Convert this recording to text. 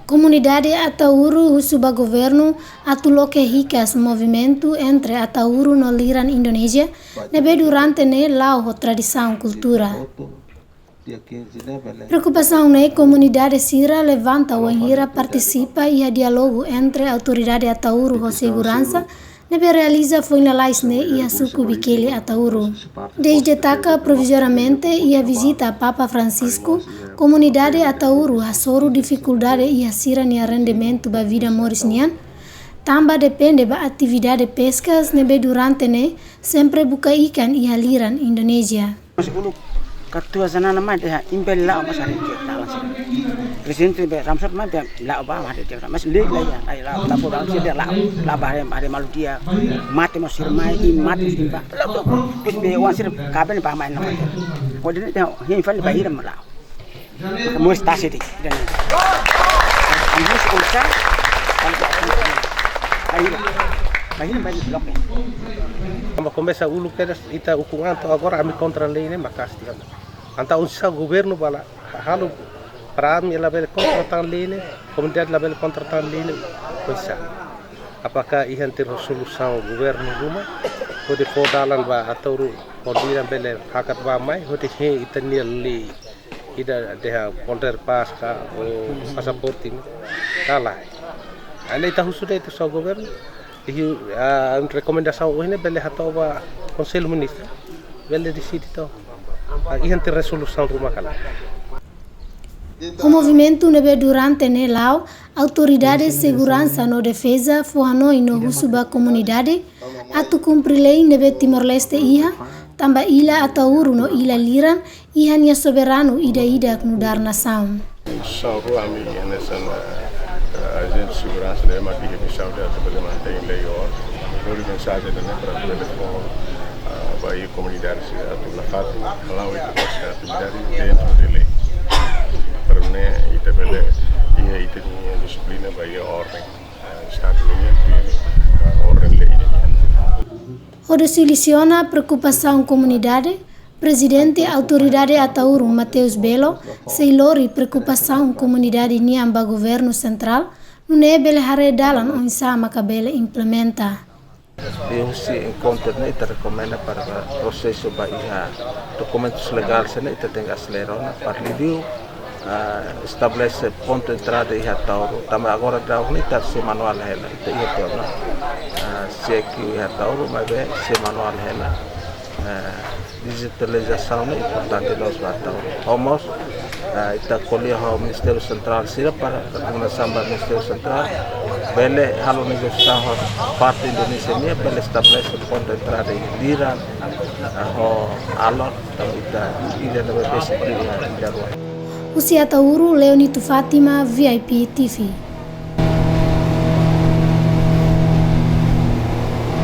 Comunidade Atauru Husuba Governo atuloke hikas movimento entre Atauru no Liran Indonesia nebe durante ne lau tradição cultura. Preocupação ne comunidade Sira levanta o enhira participa e a diálogo entre autoridade Atauru com segurança nebe realiza foi na laisne e a sucubikele Atauru. Desde taca provisoriamente e a visita a Papa Francisco, comunidade Atauru hasoro dificuldade e a Sira ne rendimento ba vida morisnian, tamba depende ba atividade pescas nebe durante ne sempre buka ikan e a Liran Indonesia. Ketua sana nama dia imbel lau mas hari dia talas. Presiden be ramsat mah dia lau ba hari dia mas lek lah ya, ai lau lau lau dia lau ba hari malu dia mati mas sirmai mati simba. Kus be wan sir kaben ba main nama. Ko dia dia infal ba hiram lau. Kamu stasi di. Ambus ulsa. Bahin banyak blok. Quando começa o lugar ita ukunganto agora ami contra lei ne makasti kan. Anta unsa governo bala halu para ami label contra tan lei ne, comunidade label contra tan lei ne. Poisa. Apakah ihan ter solução governo rumah pode podalan ba atau podiran bele hakat ba mai hoti he itania lei. Ida deha contra pasca o passaporte kalah. Anda ita husuda itu so governo a recomendação hoje bele hatova conselho ministro bele decide to ihan ter resolução rumah kala. O movimento nebe durante ne lau autoridade segurança no defesa fuhanoi no husuba comunidade atu cumpri lei nebe Timor-Leste iha tamba ila Atauru no ila Liran ihan ya soberano ida knudar nação. São ruami nessa agente de segurança da MAT de Missão de Ata em Leior, por mensagem da para o telefone, vai a comunidade se atu na Fátima, lá o a atividade dentro de lei. Para mim, e também e tem disciplina vai a ordem, estado de ordem lei. Onde seleciona preocupação comunidade, Presidente Autoridade Atauru Mateus Belo, seilori preocupação comunidade niamba governo central, não é bele haredalan on sama kabele implementa. Eu se encontro ne ita recomenda para o processo ba iha documentos legais ne ita tem acelerona para review estabelece ponto de entrada iha Atauru também agora dá ne ita se manual hela ita iha torna se que iha Atauru mas be se manual hela digitalização é importante nós batamos. Vamos kita kuliah ao Ministério Central sila para recomendação do Ministério Central. Bele halo negosiação parte Indonesia ni bele estabelece ponto de entrada em Liran, ho alor também kita ida na base di Jawa. Usia Atauru Leonito Fátima VIP TV.